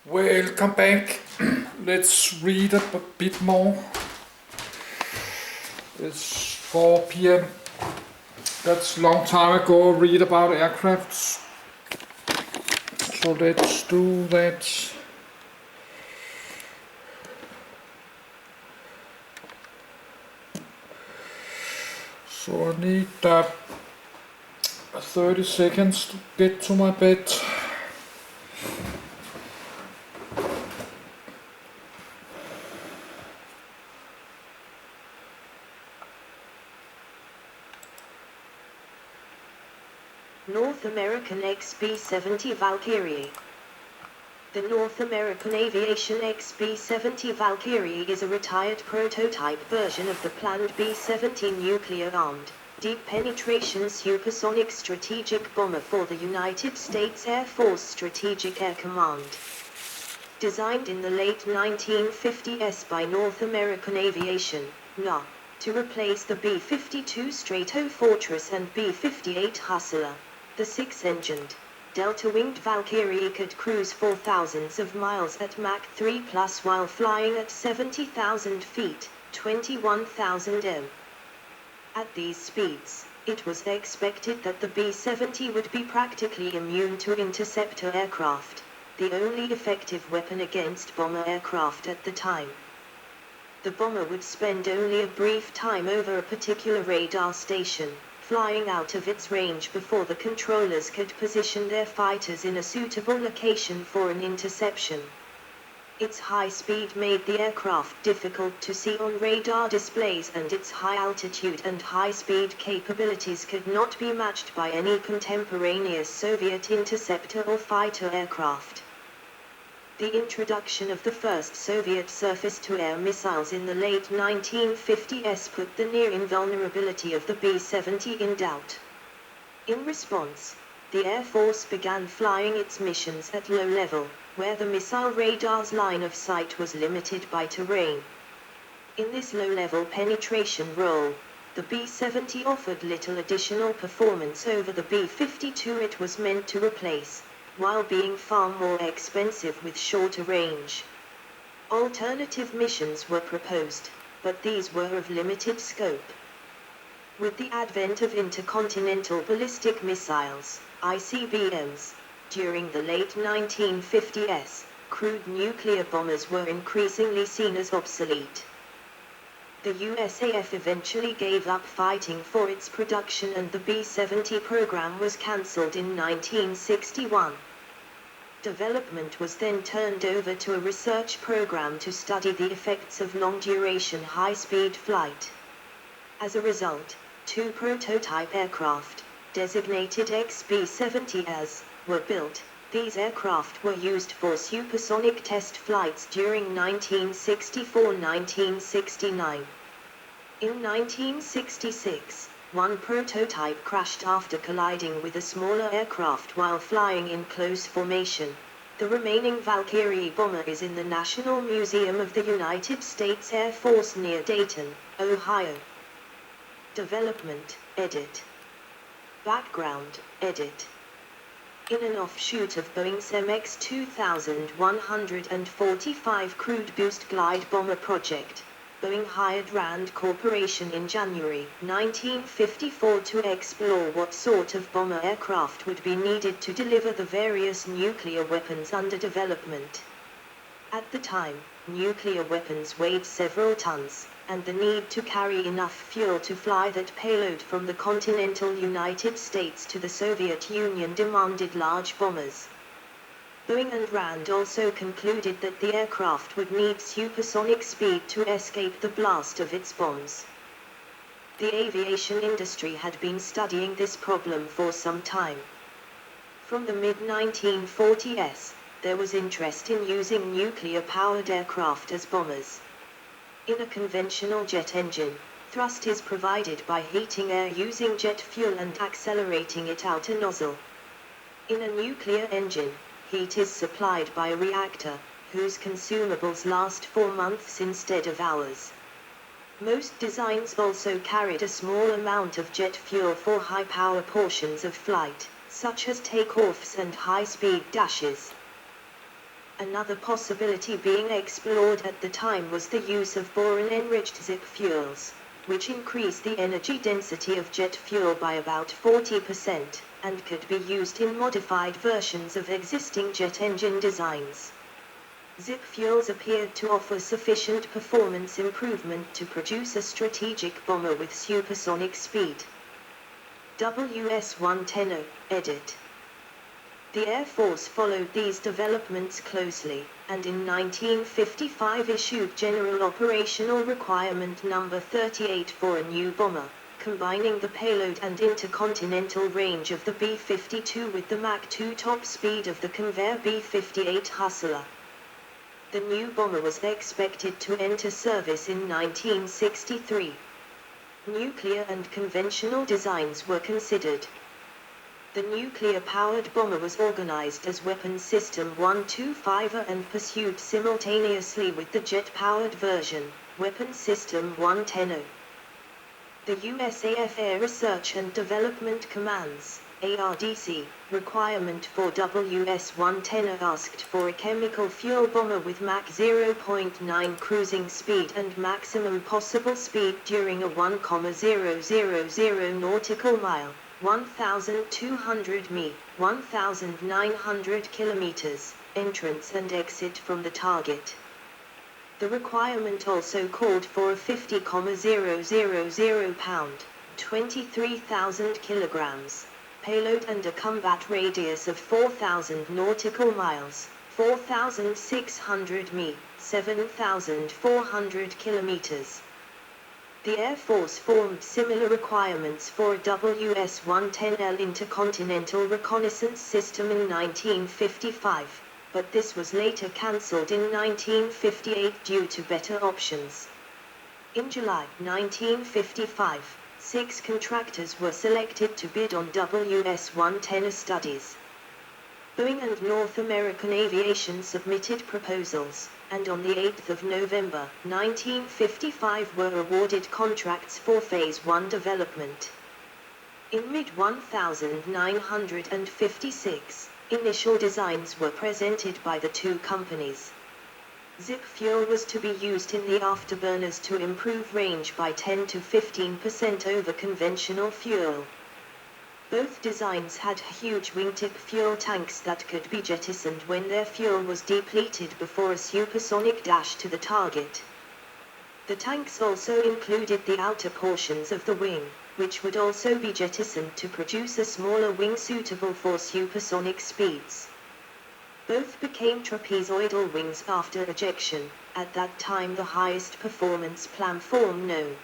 Welcome back. Let's read a bit more. It's 4 p.m. That's a long time ago. Read about aircrafts. So let's do that. So I need 30 seconds to get to my bed. North American XB-70 Valkyrie. The North American Aviation XB-70 Valkyrie is a retired prototype version of the planned B-70 nuclear-armed, deep-penetration supersonic strategic bomber for the United States Air Force Strategic Air Command. Designed in the late 1950s by North American Aviation, NA, to replace the B-52 Stratofortress and B-58 Hustler. The six-engined, delta-winged Valkyrie could cruise for thousands of miles at Mach 3+ while flying at 70,000 feet, 21,000 m. At these speeds, it was expected that the B-70 would be practically immune to interceptor aircraft, the only effective weapon against bomber aircraft at the time. The bomber would spend only a brief time over a particular radar station, flying out of its range before the controllers could position their fighters in a suitable location for an interception. Its high speed made the aircraft difficult to see on radar displays, and its high altitude and high speed capabilities could not be matched by any contemporaneous Soviet interceptor or fighter aircraft. The introduction of the first Soviet surface-to-air missiles in the late 1950s put the near invulnerability of the B-70 in doubt. In response, the Air Force began flying its missions at low level, where the missile radar's line of sight was limited by terrain. In this low-level penetration role, the B-70 offered little additional performance over the B-52 it was meant to replace, while being far more expensive with shorter range. Alternative missions were proposed, but these were of limited scope. With the advent of intercontinental ballistic missiles, ICBMs, during the late 1950s, crude nuclear bombers were increasingly seen as obsolete. The USAF eventually gave up fighting for its production, and the B-70 program was cancelled in 1961. Development was then turned over to a research program to study the effects of long-duration high-speed flight. As a result, two prototype aircraft, designated XB-70s, were built. These aircraft were used for supersonic test flights during 1964-1969. In 1966, one prototype crashed after colliding with a smaller aircraft while flying in close formation. The remaining Valkyrie bomber is in the National Museum of the United States Air Force near Dayton, Ohio. Development, edit. Background, edit. In an offshoot of Boeing's MX 2145 crude boost glide bomber project, Boeing hired Rand Corporation in January 1954 to explore what sort of bomber aircraft would be needed to deliver the various nuclear weapons under development. At the time, nuclear weapons weighed several tons, and the need to carry enough fuel to fly that payload from the continental United States to the Soviet Union demanded large bombers. Boeing and Rand also concluded that the aircraft would need supersonic speed to escape the blast of its bombs. The aviation industry had been studying this problem for some time. From the mid-1940s, there was interest in using nuclear-powered aircraft as bombers. In a conventional jet engine, thrust is provided by heating air using jet fuel and accelerating it out a nozzle. In a nuclear engine, heat is supplied by a reactor, whose consumables last for months instead of hours. Most designs also carried a small amount of jet fuel for high-power portions of flight, such as takeoffs and high-speed dashes. Another possibility being explored at the time was the use of boron-enriched zip fuels, which increased the energy density of jet fuel by about 40%, and could be used in modified versions of existing jet engine designs. Zip fuels appeared to offer sufficient performance improvement to produce a strategic bomber with supersonic speed. WS-110, edit. The Air Force followed these developments closely, and in 1955 issued General Operational Requirement No. 38 for a new bomber, combining the payload and intercontinental range of the B-52 with the Mach 2 top speed of the Convair B-58 Hustler. The new bomber was expected to enter service in 1963. Nuclear and conventional designs were considered. The nuclear-powered bomber was organized as Weapon System 125 and pursued simultaneously with the jet-powered version, Weapon System 110. The USAF Air Research and Development Command's ARDC requirement for WS-110 asked for a chemical fuel bomber with Mach 0.9 cruising speed and maximum possible speed during a 1,000 nautical mile, 1,200 mi, 1,900 kilometers, entrance and exit from the target. The requirement also called for a 50,000 pound, 23,000 kilograms, payload and a combat radius of 4,000 nautical miles, 4,600 mi, 7,400 kilometers. The Air Force formed similar requirements for a WS-110L intercontinental reconnaissance system in 1955, but this was later cancelled in 1958 due to better options. In July 1955, 6 contractors were selected to bid on WS-110 studies. Boeing and North American Aviation submitted proposals, and on the 8th of November 1955 were awarded contracts for Phase 1 development. In mid-1956, initial designs were presented by the two companies. Zip fuel was to be used in the afterburners to improve range by 10 to 15% over conventional fuel. Both designs had huge wingtip fuel tanks that could be jettisoned when their fuel was depleted before a supersonic dash to the target. The tanks also included the outer portions of the wing, which would also be jettisoned to produce a smaller wing suitable for supersonic speeds. Both became trapezoidal wings after ejection, at that time the highest performance platform known.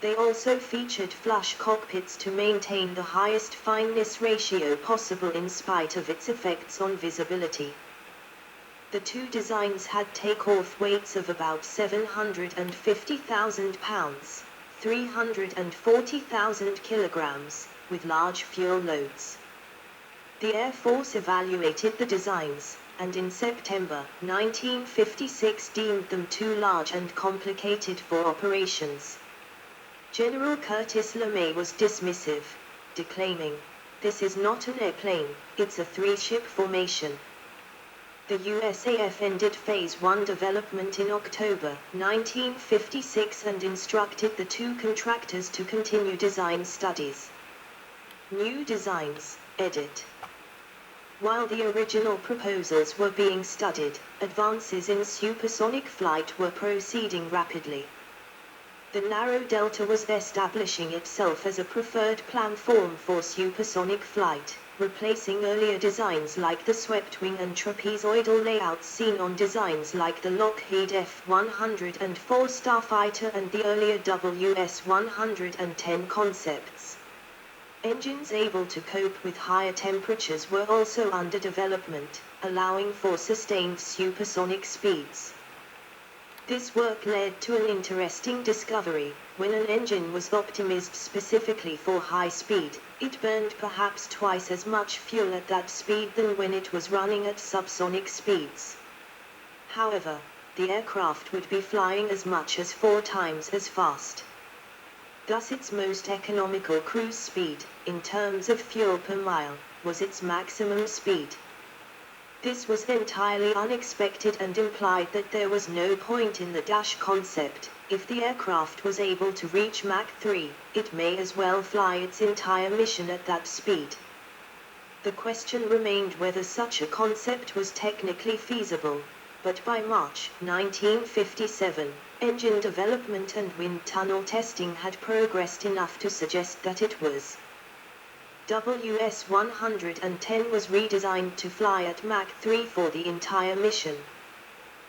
They also featured flush cockpits to maintain the highest fineness ratio possible in spite of its effects on visibility. The two designs had takeoff weights of about 750,000 pounds, 340,000 kilograms, with large fuel loads. The Air Force evaluated the designs, and in September 1956 deemed them too large and complicated for operations. General Curtis LeMay was dismissive, declaiming, "This is not an airplane, it's a three-ship formation." The USAF ended Phase 1 development in October 1956 and instructed the two contractors to continue design studies. New designs, edit. While the original proposals were being studied, advances in supersonic flight were proceeding rapidly. The narrow delta was establishing itself as a preferred platform for supersonic flight, replacing earlier designs like the swept wing and trapezoidal layouts seen on designs like the Lockheed F-104 Starfighter and the earlier WS-110 concepts. Engines able to cope with higher temperatures were also under development, allowing for sustained supersonic speeds. This work led to an interesting discovery. When an engine was optimized specifically for high speed, it burned perhaps twice as much fuel at that speed than when it was running at subsonic speeds. However, the aircraft would be flying as much as 4 times as fast. Thus its most economical cruise speed, in terms of fuel per mile, was its maximum speed. This was entirely unexpected and implied that there was no point in the dash concept. If the aircraft was able to reach Mach 3, it may as well fly its entire mission at that speed. The question remained whether such a concept was technically feasible, but by March 1957, engine development and wind tunnel testing had progressed enough to suggest that it was. WS-110 was redesigned to fly at Mach 3 for the entire mission.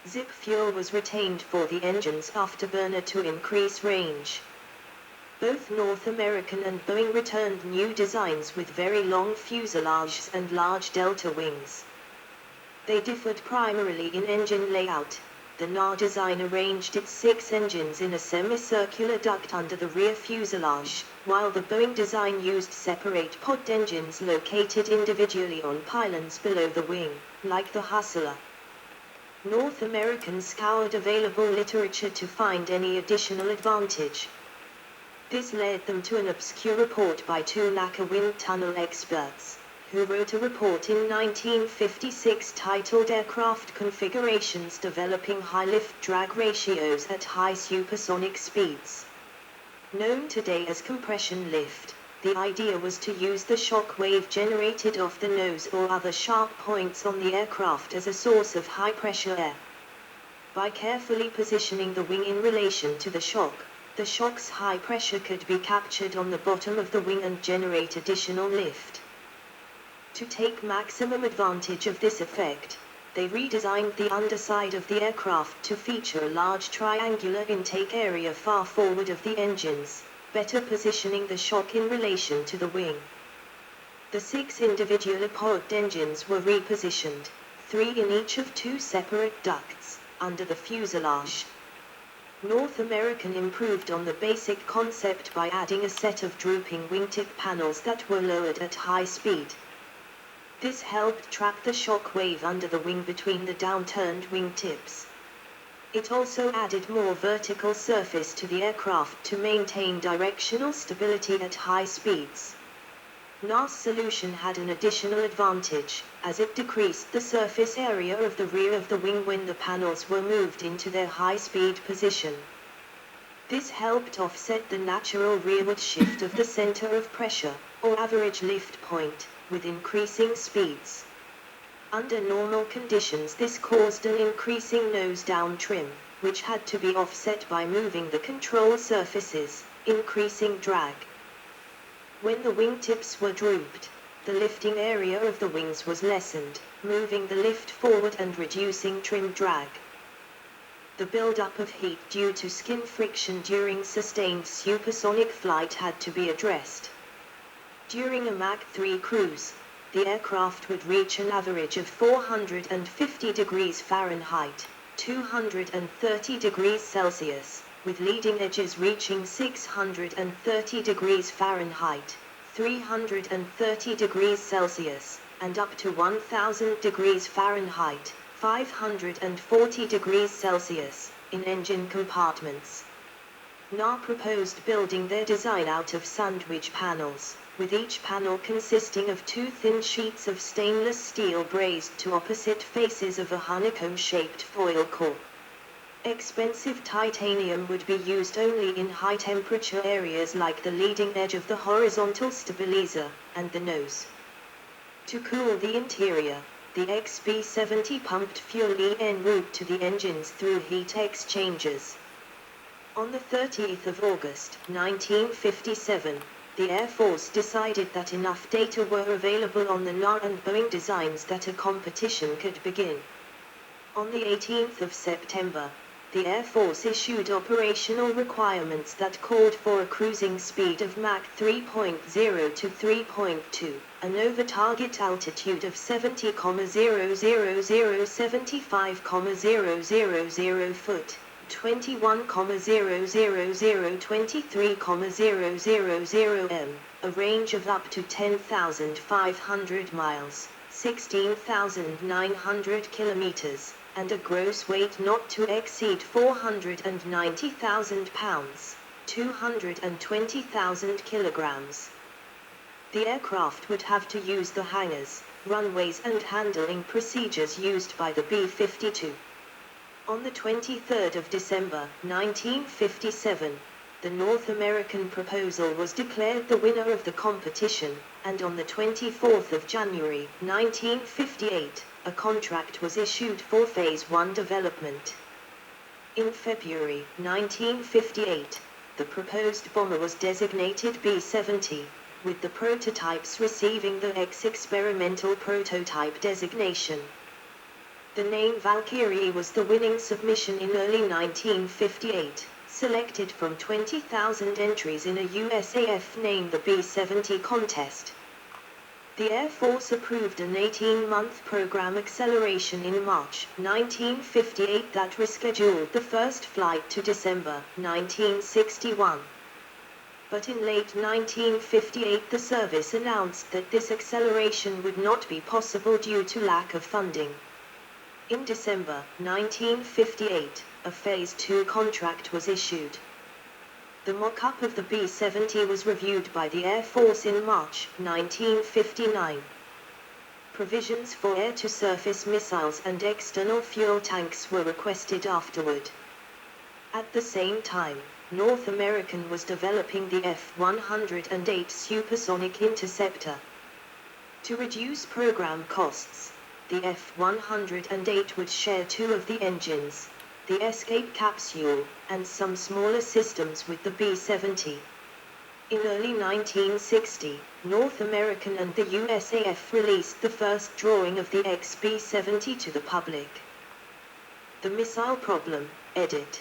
Zip fuel was retained for the engine's afterburner to increase range. Both North American and Boeing returned new designs with very long fuselages and large delta wings. They differed primarily in engine layout. The NA design arranged its 6 engines in a semicircular duct under the rear fuselage, while the Boeing design used separate pod engines located individually on pylons below the wing, like the Hustler. North American scoured available literature to find any additional advantage. This led them to an obscure report by 2 lacquer wind tunnel experts, who wrote a report in 1956 titled Aircraft Configurations Developing High Lift-Drag Ratios at High Supersonic Speeds. Known today as compression lift, the idea was to use the shock wave generated off the nose or other sharp points on the aircraft as a source of high-pressure air. By carefully positioning the wing in relation to the shock's high pressure could be captured on the bottom of the wing and generate additional lift. To take maximum advantage of this effect, they redesigned the underside of the aircraft to feature a large triangular intake area far forward of the engines, better positioning the shock in relation to the wing. The 6 individual pod engines were repositioned, 3 in each of 2 separate ducts, under the fuselage. North American improved on the basic concept by adding a set of drooping wingtip panels that were lowered at high speed. This helped trap the shock wave under the wing between the downturned wingtips. It also added more vertical surface to the aircraft to maintain directional stability at high speeds. NA's solution had an additional advantage, as it decreased the surface area of the rear of the wing when the panels were moved into their high-speed position. This helped offset the natural rearward shift of the center of pressure, or average lift point, with increasing speeds. Under normal conditions this caused an increasing nose-down trim, which had to be offset by moving the control surfaces, increasing drag. When the wingtips were drooped, the lifting area of the wings was lessened, moving the lift forward and reducing trim drag. The buildup of heat due to skin friction during sustained supersonic flight had to be addressed. During a Mach 3 cruise, the aircraft would reach an average of 450 degrees Fahrenheit, 230 degrees Celsius, with leading edges reaching 630 degrees Fahrenheit, 330 degrees Celsius, and up to 1000 degrees Fahrenheit, 540 degrees Celsius, in engine compartments. NA proposed building their design out of sandwich panels, with each panel consisting of 2 thin sheets of stainless steel brazed to opposite faces of a honeycomb-shaped foil core. Expensive titanium would be used only in high-temperature areas like the leading edge of the horizontal stabilizer, and the nose. To cool the interior, the XB-70 pumped fuel en route to the engines through heat exchangers. On the 30th of August, 1957, the Air Force decided that enough data were available on the NA and Boeing designs that a competition could begin. On the 18th of September, the Air Force issued operational requirements that called for a cruising speed of Mach 3.0 to 3.2, an over-target altitude of 70,000 75,000 foot, 21,000 23,000 m, a range of up to 10,500 miles, 16,900 kilometers, and a gross weight not to exceed 490,000 pounds, 220,000 kilograms. The aircraft would have to use the hangars, runways and handling procedures used by the B-52. On the 23rd of December, 1957, the North American proposal was declared the winner of the competition, and on the 24th of January, 1958, a contract was issued for Phase 1 development. In February 1958, the proposed bomber was designated B-70, with the prototypes receiving the X experimental prototype designation. The name Valkyrie was the winning submission in early 1958, selected from 20,000 entries in a USAF named the B-70 contest. The Air Force approved an 18-month program acceleration in March 1958 that rescheduled the first flight to December 1961. But in late 1958 the service announced that this acceleration would not be possible due to lack of funding. In December 1958, a Phase 2 contract was issued. The mock-up of the B-70 was reviewed by the Air Force in March 1959. Provisions for air-to-surface missiles and external fuel tanks were requested afterward. At the same time, North American was developing the F-108 supersonic interceptor. To reduce program costs, the F-108 would share two of the engines, the escape capsule, and some smaller systems with the B-70. In early 1960, North American and the USAF released the first drawing of the XB-70 to the public. The Missile Problem, edit.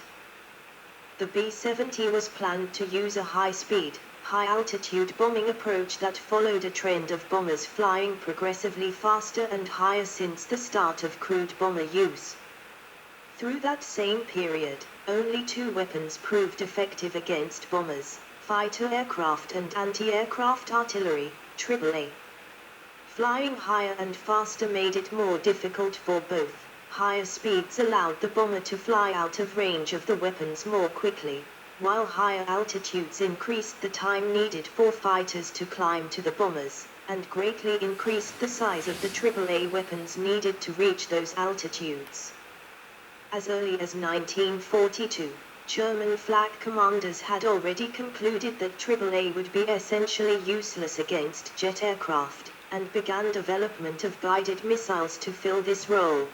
The B-70 was planned to use a high-speed, high-altitude bombing approach that followed a trend of bombers flying progressively faster and higher since the start of crude bomber use. Through that same period, only two weapons proved effective against bombers: fighter aircraft and anti-aircraft artillery, AAA. Flying higher and faster made it more difficult for both. Higher speeds allowed the bomber to fly out of range of the weapons more quickly, while higher altitudes increased the time needed for fighters to climb to the bombers, and greatly increased the size of the AAA weapons needed to reach those altitudes. As early as 1942, German flag commanders had already concluded that AAA would be essentially useless against jet aircraft, and began development of guided missiles to fill this role.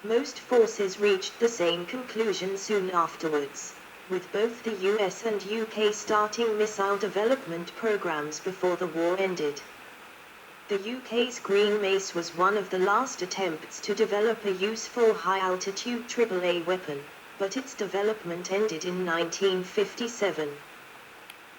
Most forces reached the same conclusion soon afterwards, with both the US and UK starting missile development programs before the war ended. The UK's Green Mace was one of the last attempts to develop a useful high-altitude AAA weapon, but its development ended in 1957.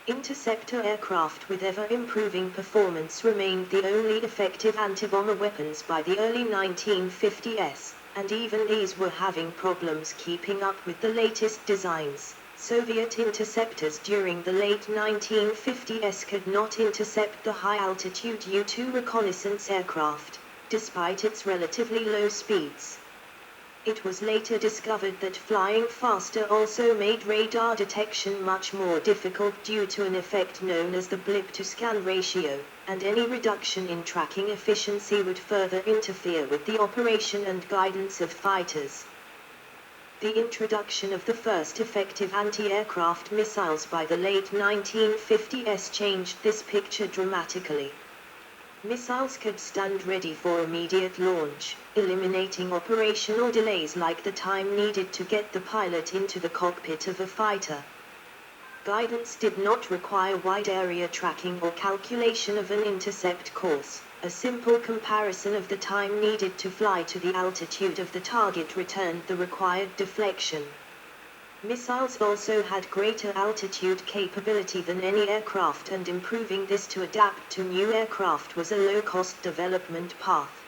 Interceptor aircraft with ever-improving performance remained the only effective anti-bomber weapons by the early 1950s, and even these were having problems keeping up with the latest designs. Soviet interceptors during the late 1950s could not intercept the high-altitude U-2 reconnaissance aircraft, despite its relatively low speeds. It was later discovered that flying faster also made radar detection much more difficult due to an effect known as the blip-to-scan ratio, and any reduction in tracking efficiency would further interfere with the operation and guidance of fighters. The introduction of the first effective anti-aircraft missiles by the late 1950s changed this picture dramatically. Missiles could stand ready for immediate launch, eliminating operational delays like the time needed to get the pilot into the cockpit of a fighter. Guidance did not require wide area tracking or calculation of an intercept course. A simple comparison of the time needed to fly to the altitude of the target returned the required deflection. Missiles also had greater altitude capability than any aircraft, and improving this to adapt to new aircraft was a low-cost development path.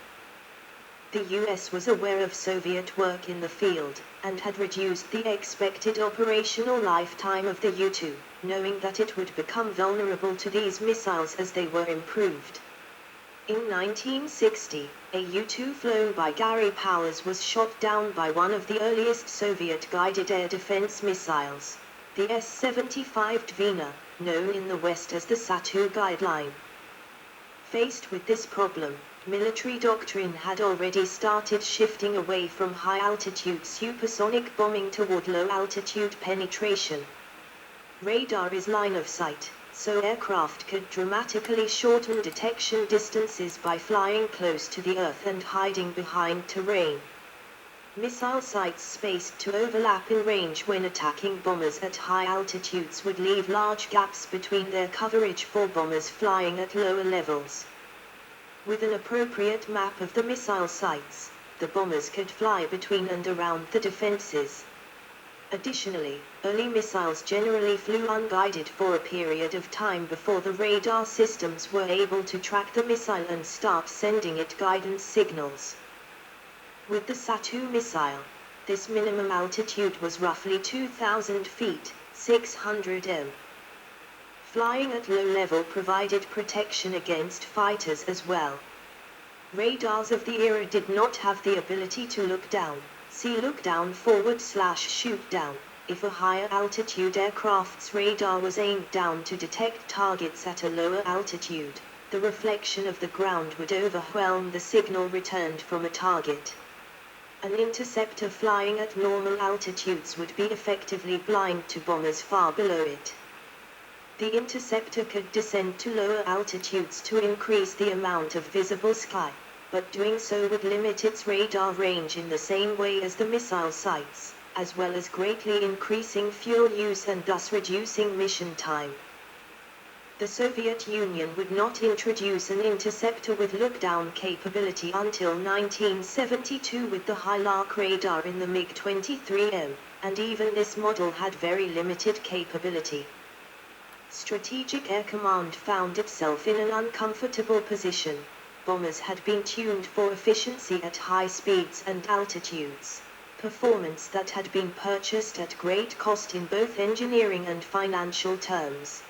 The US was aware of Soviet work in the field, and had reduced the expected operational lifetime of the U-2, knowing that it would become vulnerable to these missiles as they were improved. In 1960, a U-2 flown by Gary Powers was shot down by one of the earliest Soviet guided air defense missiles, the S-75 Dvina, known in the West as the Satu guideline. Faced with this problem, military doctrine had already started shifting away from high-altitude supersonic bombing toward low-altitude penetration. Radar is line of sight, so aircraft could dramatically shorten detection distances by flying close to the Earth and hiding behind terrain. Missile sites spaced to overlap in range when attacking bombers at high altitudes would leave large gaps between their coverage for bombers flying at lower levels. With an appropriate map of the missile sites, the bombers could fly between and around the defenses. Additionally, early missiles generally flew unguided for a period of time before the radar systems were able to track the missile and start sending it guidance signals. With the Sa-2 missile, this minimum altitude was roughly 2,000 feet, 600 m. Flying at low level provided protection against fighters as well. Radars of the era did not have the ability to look down, see look down /shoot down, if a higher altitude aircraft's radar was aimed down to detect targets at a lower altitude, the reflection of the ground would overwhelm the signal returned from a target. An interceptor flying at normal altitudes would be effectively blind to bombers far below it. The interceptor could descend to lower altitudes to increase the amount of visible sky, but doing so would limit its radar range in the same way as the missile sites, as well as greatly increasing fuel use and thus reducing mission time. The Soviet Union would not introduce an interceptor with look-down capability until 1972 with the High-Lark radar in the MiG-23M, and even this model had very limited capability. Strategic Air Command found itself in an uncomfortable position. Bombers had been tuned for efficiency at high speeds and altitudes, performance that had been purchased at great cost in both engineering and financial terms.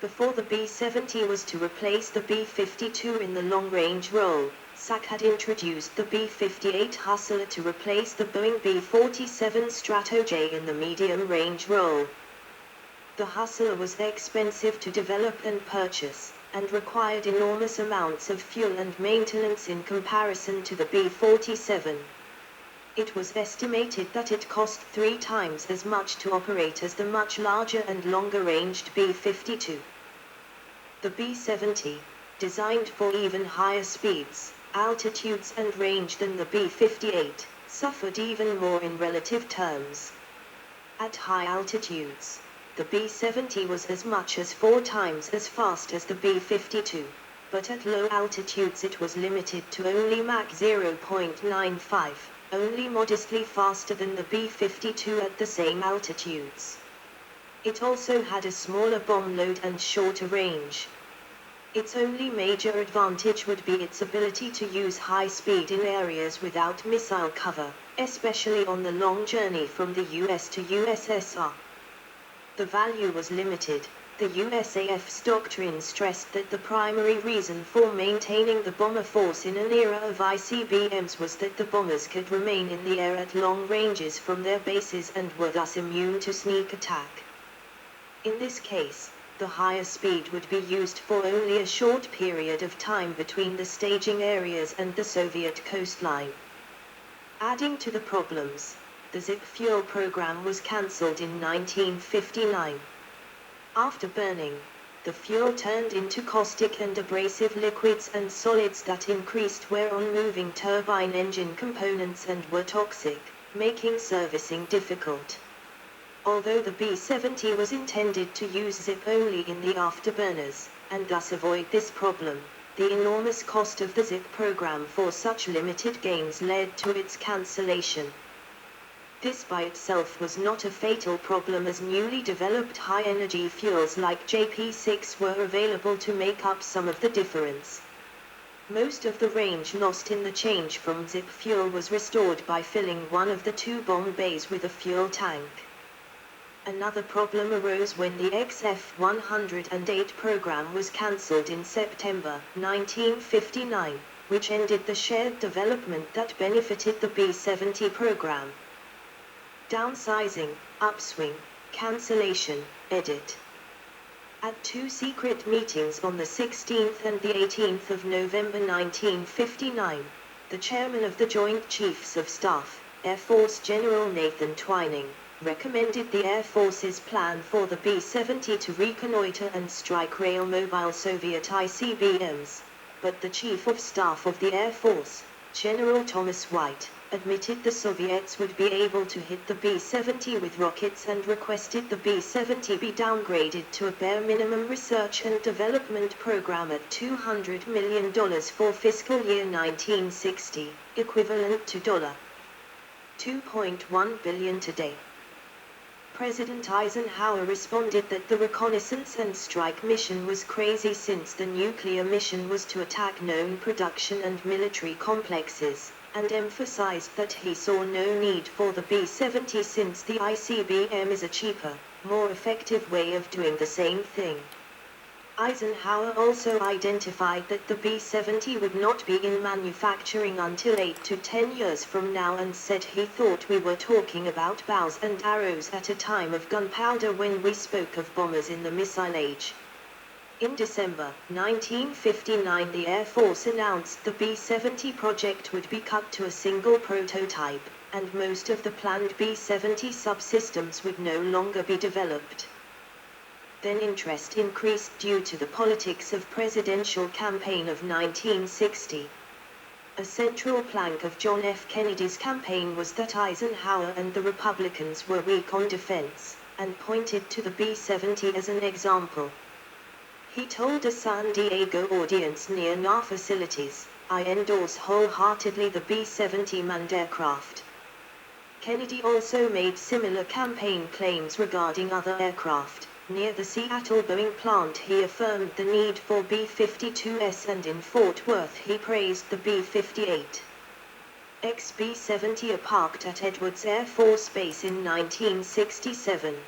Before the B-70 was to replace the B-52 in the long-range role, SAC had introduced the B-58 Hustler to replace the Boeing B-47 Stratojet in the medium-range role. The Hustler was expensive to develop and purchase, and required enormous amounts of fuel and maintenance in comparison to the B-47. It was estimated that it cost 3 times as much to operate as the much larger and longer-ranged B-52. The B-70, designed for even higher speeds, altitudes and range than the B-58, suffered even more in relative terms. At high altitudes, the B-70 was as much as 4 times as fast as the B-52, but at low altitudes it was limited to only Mach 0.95, only modestly faster than the B-52 at the same altitudes. It also had a smaller bomb load and shorter range. Its only major advantage would be its ability to use high speed in areas without missile cover, especially on the long journey from the US to USSR. The value was limited. The USAF's doctrine stressed that the primary reason for maintaining the bomber force in an era of ICBMs was that the bombers could remain in the air at long ranges from their bases and were thus immune to sneak attack. In this case, the higher speed would be used for only a short period of time between the staging areas and the Soviet coastline. Adding to the problems, the ZIP fuel program was cancelled in 1959. After burning, the fuel turned into caustic and abrasive liquids and solids that increased wear on moving turbine engine components and were toxic, making servicing difficult. Although the B-70 was intended to use ZIP only in the afterburners, and thus avoid this problem, the enormous cost of the ZIP program for such limited gains led to its cancellation. This by itself was not a fatal problem, as newly developed high-energy fuels like JP6 were available to make up some of the difference. Most of the range lost in the change from ZIP fuel was restored by filling one of the 2 bomb bays with a fuel tank. Another problem arose when the XF-108 program was cancelled in September 1959, which ended the shared development that benefited the B-70 program. Downsizing, upswing, cancellation, edit. At two secret meetings on the 16th and the 18th of November 1959, the chairman of the Joint Chiefs of Staff, Air Force General Nathan Twining, recommended the Air Force's plan for the B-70 to reconnoiter and strike rail-mobile Soviet ICBMs, but the Chief of Staff of the Air Force, General Thomas White, admitted the Soviets would be able to hit the B-70 with rockets and requested the B-70 be downgraded to a bare minimum research and development program at $200 million for fiscal year 1960, equivalent to $2.1 billion today. President Eisenhower responded that the reconnaissance and strike mission was crazy since the nuclear mission was to attack known production and military complexes, and emphasized that he saw no need for the B-70 since the ICBM is a cheaper, more effective way of doing the same thing. Eisenhower also identified that the B-70 would not be in manufacturing until 8 to 10 years from now and said he thought we were talking about bows and arrows at a time of gunpowder when we spoke of bombers in the missile age. In December 1959, the Air Force announced the B-70 project would be cut to a single prototype, and most of the planned B-70 subsystems would no longer be developed. Then interest increased due to the politics of presidential campaign of 1960. A central plank of John F. Kennedy's campaign was that Eisenhower and the Republicans were weak on defense, and pointed to the B-70 as an example. He told a San Diego audience near NAR facilities, "I endorse wholeheartedly the B-70 manned aircraft." Kennedy also made similar campaign claims regarding other aircraft. Near the Seattle Boeing plant he affirmed the need for B-52s, and in Fort Worth he praised the B-58. XB-70 parked at Edwards Air Force Base in 1967.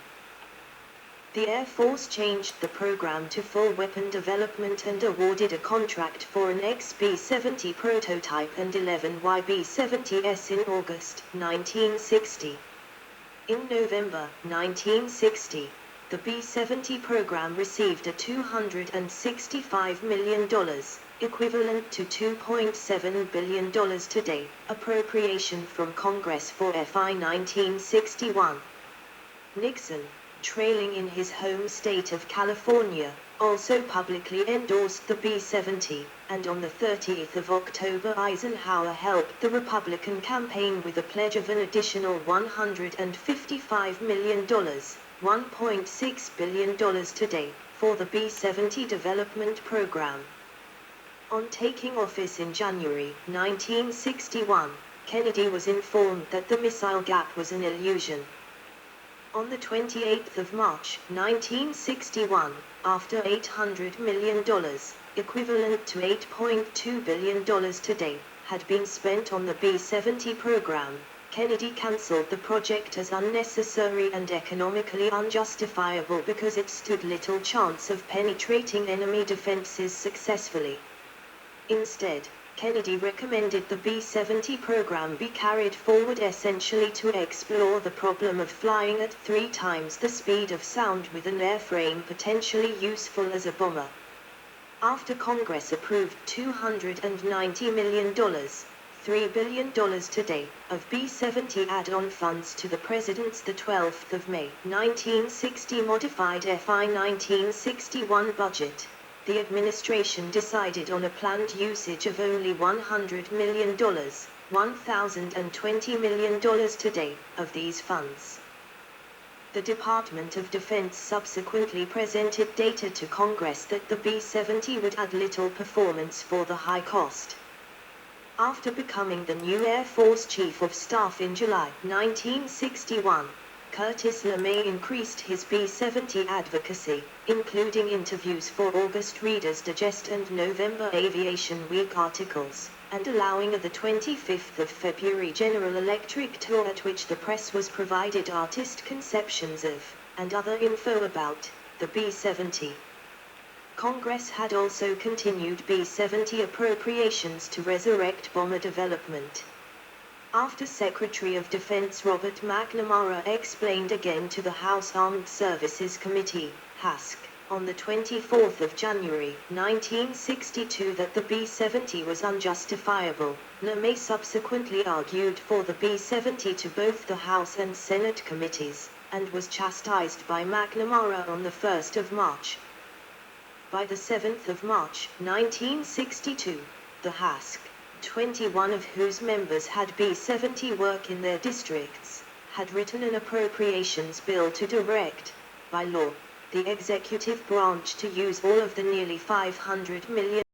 The Air Force changed the program to full weapon development and awarded a contract for an XB-70 prototype and 11 YB-70s in August 1960. In November 1960, the B-70 program received a $265 million, equivalent to $2.7 billion today, appropriation from Congress for FY 1961. Nixon, trailing in his home state of California, also publicly endorsed the B-70, and on the 30th of October Eisenhower helped the Republican campaign with a pledge of an additional $155 million, $1.6 billion today, for the B-70 development program. On taking office in January 1961, Kennedy was informed that the missile gap was an illusion. On the 28th of March 1961, after $800 million, equivalent to $8.2 billion today, had been spent on the B-70 program, Kennedy cancelled the project as unnecessary and economically unjustifiable because it stood little chance of penetrating enemy defenses successfully. Instead, Kennedy recommended the B-70 program be carried forward essentially to explore the problem of flying at 3 times the speed of sound with an airframe potentially useful as a bomber. After Congress approved $290 million, $3 billion today, of B-70 add-on funds to the President's 12th of May 1960 modified FY 1961 budget, the administration decided on a planned usage of only $100 million, $1,020 million today, of these funds. The Department of Defense subsequently presented data to Congress that the B-70 would add little performance for the high cost. After becoming the new Air Force Chief of Staff in July 1961, Curtis LeMay increased his B-70 advocacy, including interviews for August Reader's Digest and November Aviation Week articles, and allowing the 25th of February General Electric tour at which the press was provided artist conceptions of, and other info about, the B-70. Congress had also continued B-70 appropriations to resurrect bomber development. After Secretary of Defense Robert McNamara explained again to the House Armed Services Committee, HASC, on the 24th of January, 1962 that the B-70 was unjustifiable. Neme subsequently argued for the B-70 to both the House and Senate committees, and was chastised by McNamara on the 1st of March. By the 7th of March, 1962, the HASC, 21 of whose members had B-70 work in their districts, had written an appropriations bill to direct, by law, the executive branch to use all of the nearly $500 million